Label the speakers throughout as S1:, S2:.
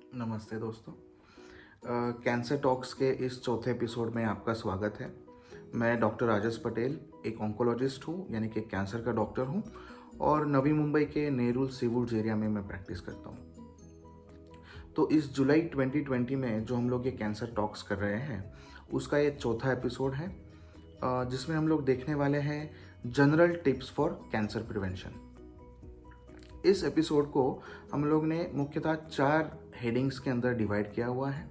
S1: नमस्ते दोस्तों। Cancer talks के इस चौथे एपिसोड में आपका स्वागत है। मैं डॉक्टर राजेश पटेल एक ऑन्कोलॉजिस्ट हूँ, यानी कि कैंसर का डॉक्टर हूँ, और नवी मुंबई के नेरुल सीवूड्स एरिया में मैं प्रैक्टिस करता हूँ। तो इस जुलाई 2020 में जो हम लोग ये कैंसर टॉक्स कर रहे हैं उसका ये चौथा एपिसोड है, जिसमें हम लोग देखने वाले हैं general tips for cancer prevention. इस एपिसोड को हम लोग ने मुख्यतः 4 हेडिंग्स के अंदर डिवाइड किया हुआ है।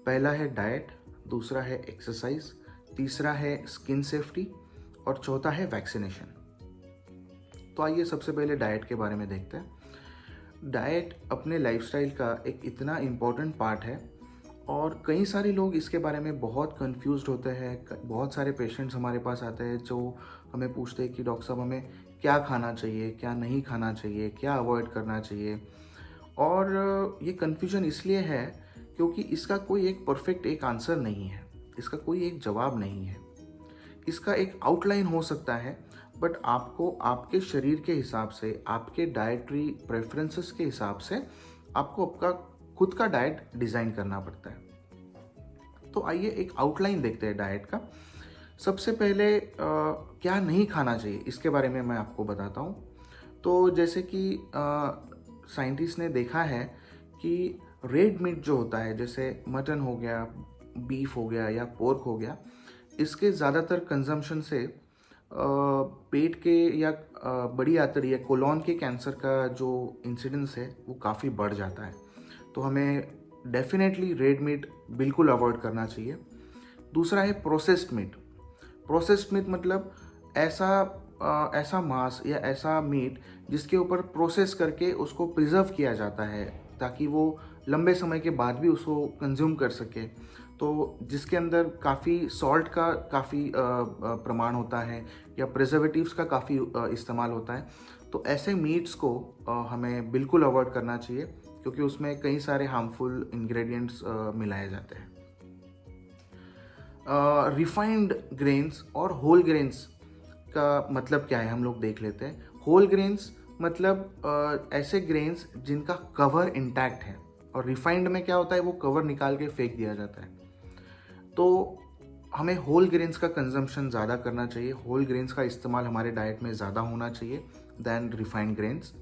S1: पहला है डाइट, दूसरा है एक्सरसाइज, तीसरा है स्किन सेफ्टी और चौथा है वैक्सीनेशन। तो आइए सबसे पहले डाइट के बारे में देखते हैं। डाइट अपने लाइफस्टाइल का एक इतना इम्पोर्टेंट पार्ट है और कई सारे लोग इसके बारे में बहुत कंफ्यूज्ड होते हैं। बहुत सारे पेशेंट्स हमारे पास आते हैं जो हमें पूछते हैं कि डॉक्टर साहब हमें क्या खाना चाहिए, क्या नहीं खाना चाहिए, क्या अवॉइड करना चाहिए। और ये कन्फ्यूजन इसलिए है क्योंकि इसका कोई एक परफेक्ट एक आंसर नहीं है, इसका कोई एक जवाब नहीं है। इसका एक आउटलाइन हो सकता है, बट आपको आपके शरीर के हिसाब से, आपके डाइटरी प्रेफरेंसेस के हिसाब से आपको आपका खुद का डाइट डिज़ाइन करना पड़ता है। तो आइए एक आउटलाइन देखते हैं डाइट का। सबसे पहले क्या नहीं खाना चाहिए इसके बारे में मैं आपको बताता हूँ। तो जैसे कि साइंटिस्ट ने देखा है कि रेड मीट जो होता है, जैसे मटन हो गया, बीफ हो गया या पोर्क हो गया, इसके ज़्यादातर कंजम्पशन से पेट के या बड़ी आंतड़ी या कोलोन के कैंसर का जो इंसिडेंस है वो काफ़ी बढ़ जाता है। तो हमें डेफिनेटली रेड मीट बिल्कुल अवॉइड करना चाहिए। दूसरा है प्रोसेस्ड मीट। प्रोसेस्ड मीट मतलब ऐसा मांस या ऐसा मीट जिसके ऊपर प्रोसेस करके उसको प्रिजर्व किया जाता है ताकि वो लंबे समय के बाद भी उसको कंज्यूम कर सके। तो जिसके अंदर काफ़ी सॉल्ट का काफ़ी प्रमाण होता है या प्रिजर्वेटिव्स का काफ़ी इस्तेमाल होता है। तो ऐसे मीट्स को हमें बिल्कुल अवॉइड करना चाहिए क्योंकि उसमें कई सारे हार्मफुल इंग्रेडिएंट्स मिलाए जाते हैं। रिफाइंड ग्रेन्स और होल ग्रेन्स का मतलब क्या है हम लोग देख लेते हैं। होल ग्रेन्स मतलब ऐसे ग्रेन्स जिनका कवर इंटैक्ट है, और रिफाइंड में क्या होता है वो कवर निकाल के फेंक दिया जाता है। तो हमें होल ग्रेन्स का कंजम्पशन ज़्यादा करना चाहिए, होल ग्रेन्स का इस्तेमाल हमारे डाइट में ज़्यादा होना चाहिए दैन रिफाइंड ग्रेन्स,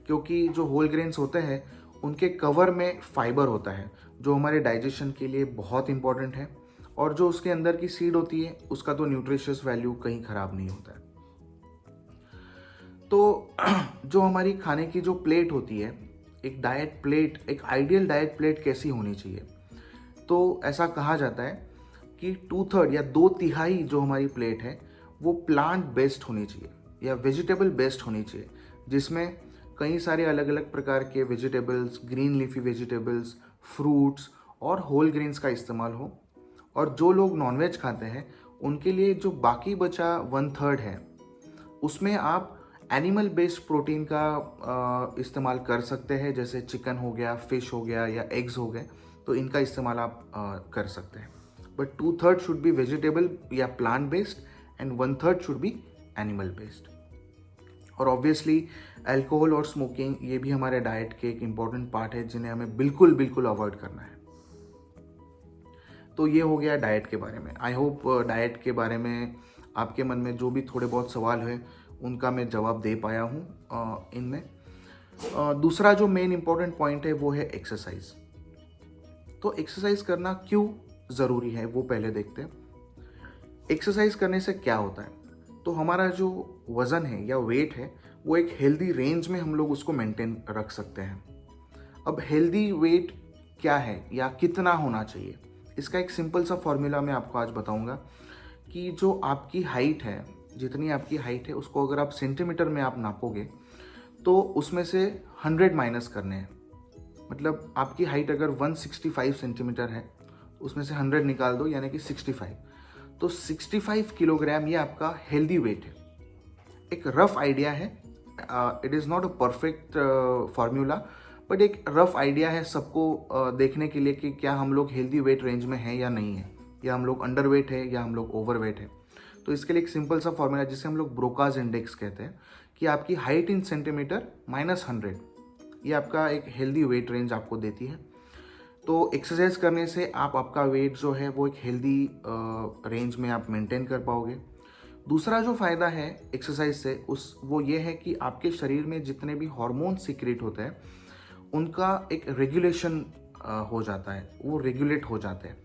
S1: क्योंकि जो होल ग्रेन्स होते हैं उनके कवर में फाइबर होता है जो हमारे डाइजेशन के लिए बहुत इंपॉर्टेंट है, और जो उसके अंदर की सीड होती है उसका तो न्यूट्रिशियस वैल्यू कहीं ख़राब नहीं होता है। तो जो हमारी खाने की जो प्लेट होती है, एक डाइट प्लेट, एक आइडियल डाइट प्लेट कैसी होनी चाहिए, तो ऐसा कहा जाता है कि 2/3 या 2/3 जो हमारी प्लेट है वो प्लांट बेस्ड होनी चाहिए या वेजिटेबल बेस्ड होनी चाहिए, जिसमें कई सारे अलग अलग प्रकार के vegetables, green leafy vegetables, fruits और होल ग्रेन्स का इस्तेमाल हो। और जो लोग नॉनवेज खाते हैं उनके लिए जो बाकी बचा 1/3 है उसमें आप एनिमल बेस्ड प्रोटीन का इस्तेमाल कर सकते हैं, जैसे चिकन हो गया, फिश हो गया या एग्स हो गए। तो इनका इस्तेमाल आप कर सकते हैं। बट 2/3 शुड बी वेजिटेबल या plant based and 1/3 should be animal based. और ऑब्वियसली अल्कोहल और स्मोकिंग ये भी हमारे डाइट के एक इम्पॉर्टेंट पार्ट है जिन्हें हमें बिल्कुल बिल्कुल अवॉइड करना है। तो ये हो गया डाइट के बारे में। आई होप डाइट के बारे में आपके मन में जो भी थोड़े बहुत सवाल है उनका मैं जवाब दे पाया हूँ इनमें। दूसरा जो मेन इम्पॉर्टेंट पॉइंट है वो है एक्सरसाइज। तो एक्सरसाइज करना क्यों ज़रूरी है वो पहले देखते हैं। एक्सरसाइज करने से क्या होता है, तो हमारा जो वज़न है या वेट है वो एक हेल्दी रेंज में हम लोग उसको मेंटेन रख सकते हैं। अब हेल्दी वेट क्या है या कितना होना चाहिए, इसका एक सिंपल सा फॉर्मूला मैं आपको आज बताऊंगा कि जो आपकी हाइट है, जितनी आपकी हाइट है उसको अगर आप सेंटीमीटर में आप नापोगे तो उसमें से 100 माइनस करने हैं। मतलब आपकी हाइट अगर 165 सेंटीमीटर है उसमें से 100 निकाल दो, यानी कि 65। तो 65 किलोग्राम ये आपका हेल्दी वेट है। एक रफ आइडिया है, it is not a perfect formula, but एक रफ आइडिया है सबको देखने के लिए कि क्या हम लोग हेल्दी वेट रेंज में हैं या नहीं है, या हम लोग अंडर वेट है या हम लोग ओवर वेट है। तो इसके लिए एक सिंपल सा फॉर्मूला जिसे हम लोग ब्रोकाज इंडेक्स कहते हैं कि आपकी हाइट इन सेंटीमीटर -100 ये आपका एक हेल्दी वेट रेंज आपको देती है। तो एक्सरसाइज करने से आप आपका वेट जो है वो एक हेल्दी रेंज में आप मेंटेन कर पाओगे। दूसरा जो फ़ायदा है एक्सरसाइज से उस वो ये है कि आपके शरीर में जितने भी हार्मोन सीक्रेट होते हैं उनका एक रेगुलेशन हो जाता है, वो रेगुलेट हो जाते हैं।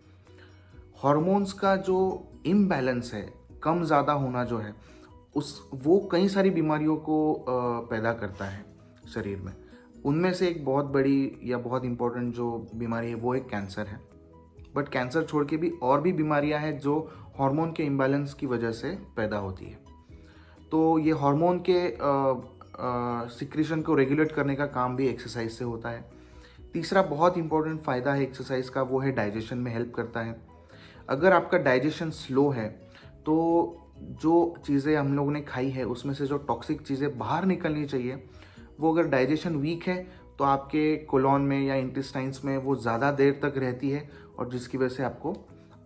S1: हार्मोन्स का जो इम्बैलेंस है, कम ज़्यादा होना जो है उस वो कई सारी बीमारियों को पैदा करता है शरीर में। उनमें से एक बहुत बड़ी या बहुत इम्पोर्टेंट जो बीमारी है वो एक कैंसर है। बट कैंसर छोड़ के भी और भी बीमारियां हैं जो हार्मोन के इम्बैलेंस की वजह से पैदा होती है। तो ये हार्मोन के सिक्रीशन को रेगुलेट करने का काम भी एक्सरसाइज से होता है। तीसरा बहुत इंपॉर्टेंट फ़ायदा है एक्सरसाइज का, वो है डाइजेशन में हेल्प करता है। अगर आपका डाइजेशन स्लो है तो जो चीज़ें हम लोगों ने खाई है उसमें से जो टॉक्सिक चीज़ें बाहर निकलनी चाहिए, वो अगर डाइजेशन वीक है तो आपके कोलॉन में या इंटेस्टाइन्स में वो ज़्यादा देर तक रहती है, और जिसकी वजह से आपको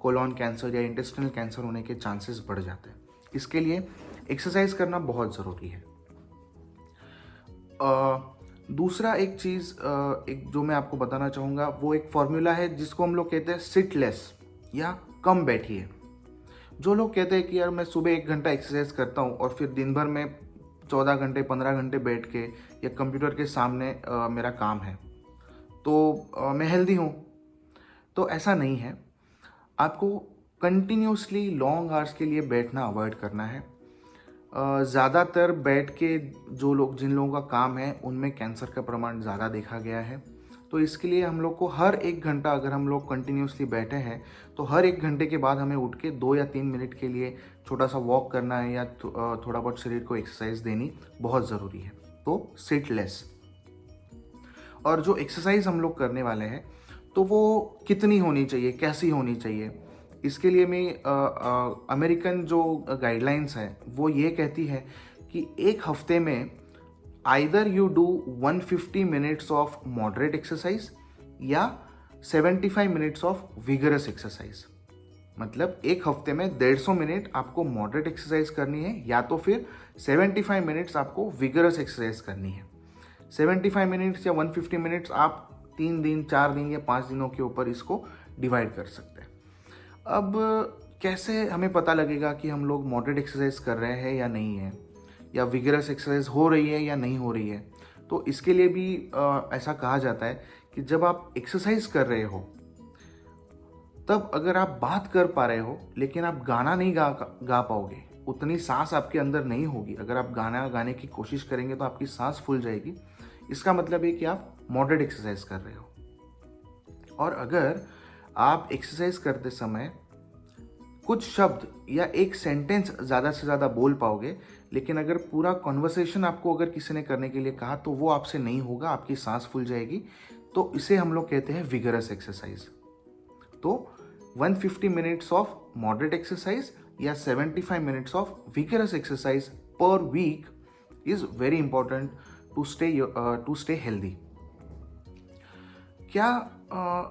S1: कोलॉन कैंसर या इंटेस्टाइनल कैंसर होने के चांसेस बढ़ जाते हैं। इसके लिए एक्सरसाइज करना बहुत ज़रूरी है। दूसरा एक चीज़ एक जो मैं आपको बताना चाहूँगा वो एक फॉर्मूला है जिसको हम लोग कहते हैं सिट लेस या कम बैठिए। जो लोग कहते हैं कि यार मैं सुबह 1 घंटा एक्सरसाइज करता हूँ और फिर दिन भर में 14 घंटे 15 घंटे बैठ के या कंप्यूटर के सामने मेरा काम है तो मैं हेल्दी हूँ, तो ऐसा नहीं है। आपको कंटिन्यूसली लॉन्ग आवर्स के लिए बैठना अवॉइड करना है। ज़्यादातर बैठ के जिन लोगों का काम है उनमें कैंसर का प्रमाण ज़्यादा देखा गया है। तो इसके लिए हम लोग को हर 1 घंटा, अगर हम लोग कंटिन्यूसली बैठे हैं तो हर 1 घंटे के बाद हमें उठ के 2 या 3 मिनट के लिए छोटा सा वॉक करना है या थोड़ा बहुत शरीर को एक्सरसाइज देनी बहुत ज़रूरी है। तो सिट लेस। और जो एक्सरसाइज हम लोग करने वाले हैं तो वो कितनी होनी चाहिए, कैसी होनी चाहिए, इसके लिए मैं अमेरिकन जो गाइडलाइंस है वो ये कहती है कि एक हफ्ते में either you do 150 minutes of moderate exercise या 75 मिनट्स ऑफ विगरस एक्सरसाइज। मतलब एक हफ्ते में 150 मिनट आपको मॉडरेट एक्सरसाइज करनी है या तो फिर 75 मिनट्स आपको विगरस एक्सरसाइज करनी है। 75 मिनट्स या 150 मिनट्स आप 3 दिन 4 दिन या 5 दिनों के ऊपर इसको डिवाइड कर सकते हैं। अब कैसे हमें पता लगेगा कि हम लोग मॉडरेट एक्सरसाइज कर रहे हैं या नहीं है, या विगरस एक्सरसाइज हो रही है या नहीं हो रही है? तो इसके लिए भी ऐसा कहा जाता है कि जब आप एक्सरसाइज कर रहे हो तब अगर आप बात कर पा रहे हो लेकिन आप गाना नहीं गा पाओगे, उतनी सांस आपके अंदर नहीं होगी। अगर आप गाना गाने की कोशिश करेंगे तो आपकी सांस फूल जाएगी। इसका मतलब है कि आप मॉडरेट एक्सरसाइज कर रहे हो। और अगर आप एक्सरसाइज करते समय कुछ शब्द या एक सेंटेंस ज़्यादा से ज़्यादा बोल पाओगे, लेकिन अगर पूरा कॉन्वर्सेशन आपको अगर किसी ने करने के लिए कहा तो वो आपसे नहीं होगा, आपकी सांस फूल जाएगी। तो इसे हम लोग कहते हैं विगरस एक्सरसाइज। तो 150 मिनट्स ऑफ मॉडरेट एक्सरसाइज या 75 minutes of vigorous exercise per week is very important to stay healthy. क्या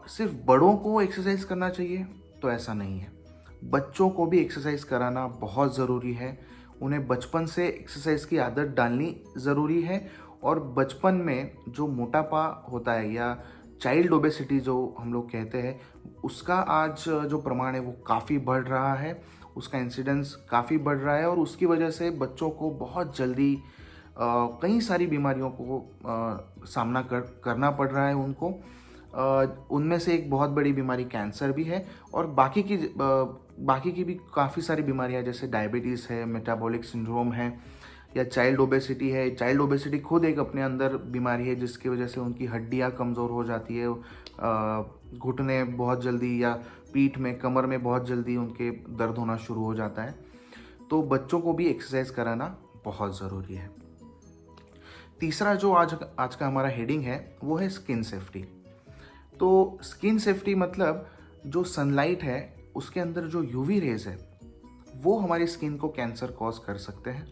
S1: सिर्फ बड़ों को एक्सरसाइज करना चाहिए? तो ऐसा नहीं है। बच्चों को भी एक्सरसाइज कराना बहुत ज़रूरी है। उन्हें बचपन से एक्सरसाइज की आदत डालनी ज़रूरी है। और बचपन में जो मोटापा होता है या चाइल्ड ओबेसिटी जो हम लोग कहते हैं, उसका आज जो प्रमाण है वो काफ़ी बढ़ रहा है, उसका इंसिडेंस काफ़ी बढ़ रहा है। और उसकी वजह से बच्चों को बहुत जल्दी कई सारी बीमारियों को सामना करना पड़ रहा है उनको। उनमें से एक बहुत बड़ी बीमारी कैंसर भी है, और बाकी की भी काफ़ी सारी बीमारियां जैसे डायबिटीज़ है, मेटाबॉलिक सिंड्रोम है, या चाइल्ड ओबेसिटी है। चाइल्ड ओबेसिटी खुद एक अपने अंदर बीमारी है जिसकी वजह से उनकी हड्डियां कमज़ोर हो जाती है, घुटने बहुत जल्दी या पीठ में, कमर में बहुत जल्दी उनके दर्द होना शुरू हो जाता है। तो बच्चों को भी एक्सरसाइज कराना बहुत ज़रूरी है। तीसरा जो आज का हमारा हेडिंग है वो है स्किन सेफ्टी। तो स्किन सेफ्टी मतलब जो सनलाइट है उसके अंदर जो यूवी रेज है वो हमारी स्किन को कैंसर कॉज कर सकते हैं।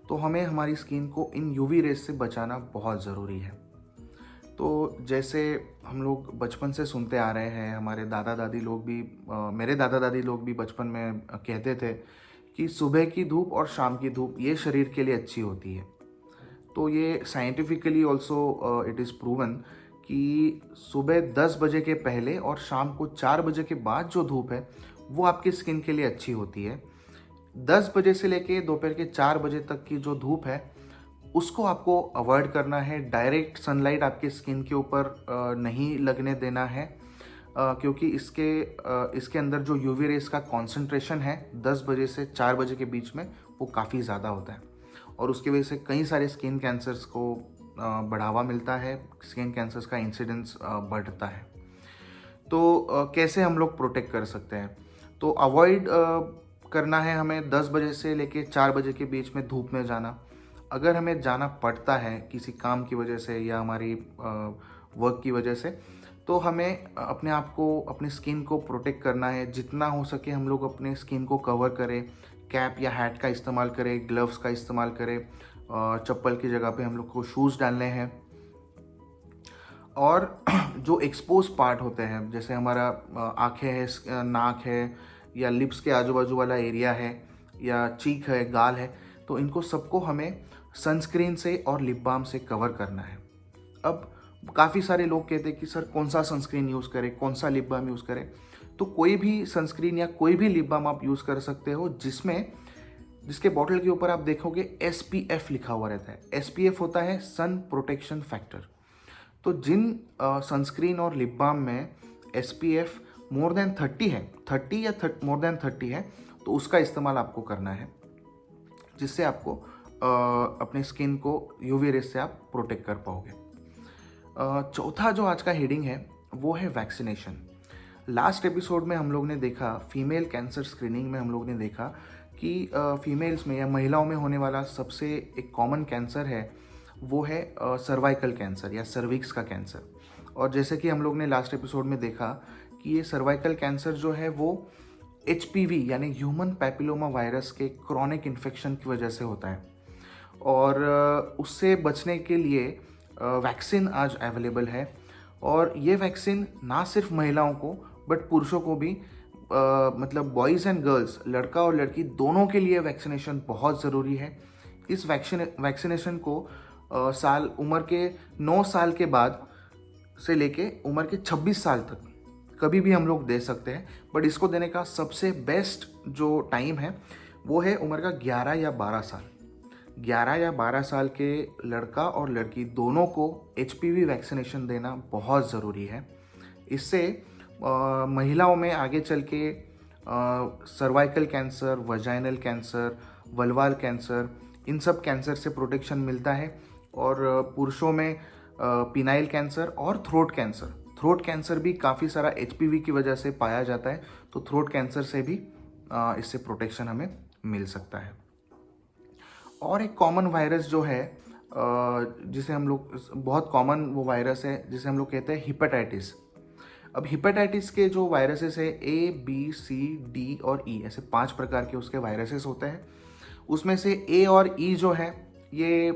S1: तो हमें हमारी स्किन को इन यूवी रेज से बचाना बहुत ज़रूरी है। तो जैसे हम लोग बचपन से सुनते आ रहे हैं, हमारे दादा दादी लोग भी मेरे दादा दादी लोग भी बचपन में कहते थे कि सुबह की धूप और शाम की धूप ये शरीर के लिए अच्छी होती है। तो ये scientifically also it is proven कि सुबह 10 बजे के पहले और शाम को 4 बजे के बाद जो धूप है वो आपकी स्किन के लिए अच्छी होती है। 10 बजे से लेके दोपहर के 4 बजे तक की जो धूप है उसको आपको अवॉइड करना है। डायरेक्ट सनलाइट आपके स्किन के ऊपर नहीं लगने देना है, क्योंकि इसके अंदर जो यूवी रेस का कॉन्सेंट्रेशन है 10 बजे से 4 बजे के बीच में वो काफ़ी ज़्यादा होता है और उसकी वजह से कई सारे स्किन कैंसर्स को बढ़ावा मिलता है, स्किन कैंसर्स का इंसिडेंस बढ़ता है। तो कैसे हम लोग प्रोटेक्ट कर सकते हैं? तो अवॉइड करना है हमें 10 बजे से लेके 4 बजे के बीच में धूप में जाना। अगर हमें जाना पड़ता है किसी काम की वजह से या हमारी वर्क की वजह से, तो हमें अपने आप को, अपनी स्किन को प्रोटेक्ट करना है। जितना हो सके हम लोग अपने स्किन को कवर करें, कैप या हैट का इस्तेमाल करें, ग्लव्स का इस्तेमाल करें, चप्पल की जगह पे हम लोग को शूज़ डालने हैं। और जो एक्सपोज पार्ट होते हैं, जैसे हमारा आँखें है, नाक है, या लिप्स के आजू बाजू वाला एरिया है, या चीक है, गाल है, तो इनको सबको हमें सनस्क्रीन से और लिप बाम से कवर करना है। अब काफ़ी सारे लोग कहते हैं कि सर कौन सा सनस्क्रीन यूज़ करें, कौन सा लिप बाम यूज़ करें। तो कोई भी सनस्क्रीन या कोई भी लिप बाम आप यूज़ कर सकते हो जिसके बॉटल के ऊपर आप देखोगे SPF लिखा हुआ रहता है। SPF होता है सन प्रोटेक्शन फैक्टर। तो जिन सनस्क्रीन और लिप बाम में SPF मोर देन 30 है, 30 या मोर देन 30 है, तो उसका इस्तेमाल आपको करना है, जिससे आपको अपने स्किन को यूवी रेस से आप प्रोटेक्ट कर पाओगे। चौथा जो आज का हेडिंग है वो है वैक्सीनेशन। लास्ट एपिसोड में हम लोग ने देखा, फीमेल कैंसर स्क्रीनिंग में हम लोग ने देखा कि फीमेल्स में या महिलाओं में होने वाला सबसे एक कॉमन कैंसर है वो है सर्वाइकल कैंसर या सर्विक्स का कैंसर। और जैसे कि हम लोग ने लास्ट एपिसोड में देखा कि ये सर्वाइकल कैंसर जो है वो HPV यानी ह्यूमन पैपिलोमा वायरस के क्रॉनिक इन्फेक्शन की वजह से होता है। और उससे बचने के लिए वैक्सीन आज अवेलेबल है। और ये वैक्सीन ना सिर्फ महिलाओं को बट पुरुषों को भी, मतलब बॉयज़ एंड गर्ल्स, लड़का और लड़की दोनों के लिए वैक्सीनेशन बहुत ज़रूरी है। इस वैक्सीनेशन को उम्र के 9 साल के बाद से लेके उम्र के 26 साल तक कभी भी हम लोग दे सकते हैं। बट इसको देने का सबसे बेस्ट जो टाइम है वो है उम्र का 11 या 12 साल। 11 या 12 साल के लड़का और लड़की दोनों को HPV वैक्सीनेशन देना बहुत ज़रूरी है। इससे महिलाओं में आगे चल के cervical cancer, vaginal cancer, vulval cancer, इन सब कैंसर से प्रोटेक्शन मिलता है। और पुरुषों में पिनाइल कैंसर और थ्रोट कैंसर भी काफ़ी सारा HPV की वजह से पाया जाता है, तो थ्रोट कैंसर से भी इससे प्रोटेक्शन हमें मिल सकता है। और एक कॉमन वायरस जो है जिसे हम लोग, बहुत कॉमन वो वायरस है जिसे हम लोग कहते हैं हिपेटाइटिस। अब हिपेटाइटिस के जो वायरसेस है A, B, C, D और E, ऐसे 5 प्रकार के उसके वायरसेस होते हैं। उसमें से A और E जो है ये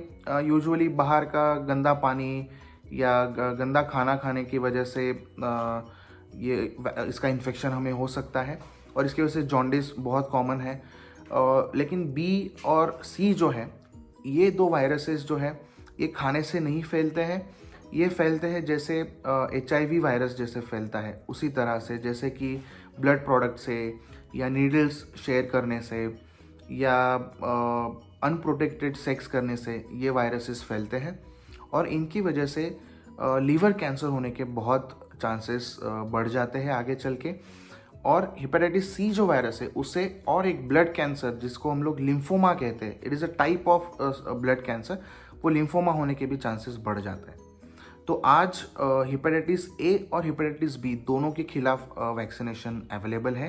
S1: यूजुअली बाहर का गंदा पानी या गंदा खाना खाने की वजह से इसका इन्फेक्शन हमें हो सकता है और इसकी वजह से जॉन्डिस बहुत कॉमन है। लेकिन B और C जो है, ये 2 वायरसेस जो है ये खाने से नहीं फैलते हैं। ये फैलते हैं जैसे HIV वायरस जैसे फैलता है उसी तरह से, जैसे कि ब्लड प्रोडक्ट से या नीडल्स शेयर करने से या अनप्रोटेक्टेड सेक्स करने से ये वायरसेस फैलते हैं। और इनकी वजह से लीवर कैंसर होने के बहुत चांसेस बढ़ जाते हैं आगे चल के। और हेपेटाइटिस C जो वायरस है उससे और एक ब्लड कैंसर जिसको हम लोग लिम्फोमा कहते हैं, it is a type of blood cancer, वो लिम्फोमा होने के भी चांसेस बढ़ जाते हैं। तो आज हेपेटाइटिस A और हेपेटाइटिस B दोनों के खिलाफ वैक्सीनेशन अवेलेबल है,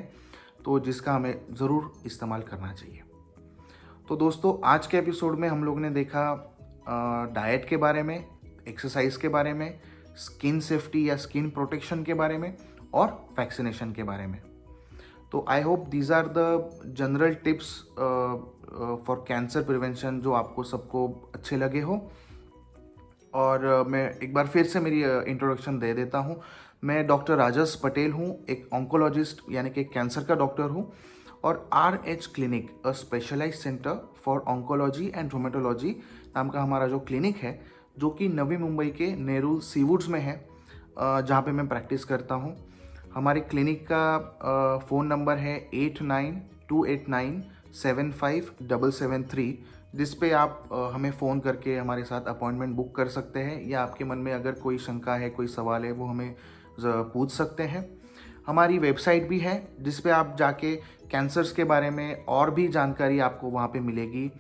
S1: तो जिसका हमें ज़रूर इस्तेमाल करना चाहिए। तो दोस्तों, आज के एपिसोड में हम लोग ने देखा डाइट के बारे में, एक्सरसाइज के बारे में, स्किन सेफ्टी या स्किन प्रोटेक्शन के बारे में और वैक्सीनेशन के बारे में। तो I hope these are the general tips for cancer prevention जो आपको सबको अच्छे लगे हो। और मैं एक बार फिर से मेरी इंट्रोडक्शन दे देता हूँ। मैं डॉक्टर राजस पटेल हूँ, एक ऑन्कोलॉजिस्ट यानी कि कैंसर का डॉक्टर हूँ। और RH clinic, a specialised centre for oncology and rheumatology नाम का हमारा जो क्लिनिक है, जो कि नवी मुंबई के नेरुल सीवुड्स में है, जहाँ पे मैं प्रैक्टिस करता हूँ। हमारे क्लिनिक का फ़ोन नंबर है 8928975773, जिस पे आप हमें फ़ोन करके हमारे साथ अपॉइंटमेंट बुक कर सकते हैं, या आपके मन में अगर कोई शंका है, कोई सवाल है, वो हमें पूछ सकते हैं। हमारी वेबसाइट भी है जिस पे आप जाके कैंसर्स के बारे में और भी जानकारी आपको वहाँ पे मिलेगी।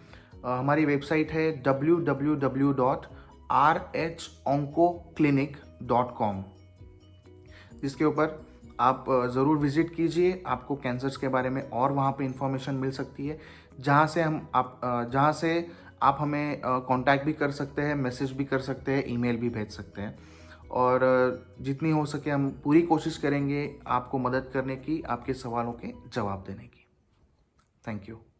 S1: हमारी वेबसाइट है www.rhoncoclinic.com, जिसके ऊपर आप ज़रूर विज़िट कीजिए। आपको कैंसर्स के बारे में और वहाँ पे इंफॉर्मेशन मिल सकती है, जहाँ से आप हमें कांटेक्ट भी कर सकते हैं, मैसेज भी कर सकते हैं, ईमेल भी भेज सकते हैं। और जितनी हो सके हम पूरी कोशिश करेंगे आपको मदद करने की, आपके सवालों के जवाब देने की। Thank you.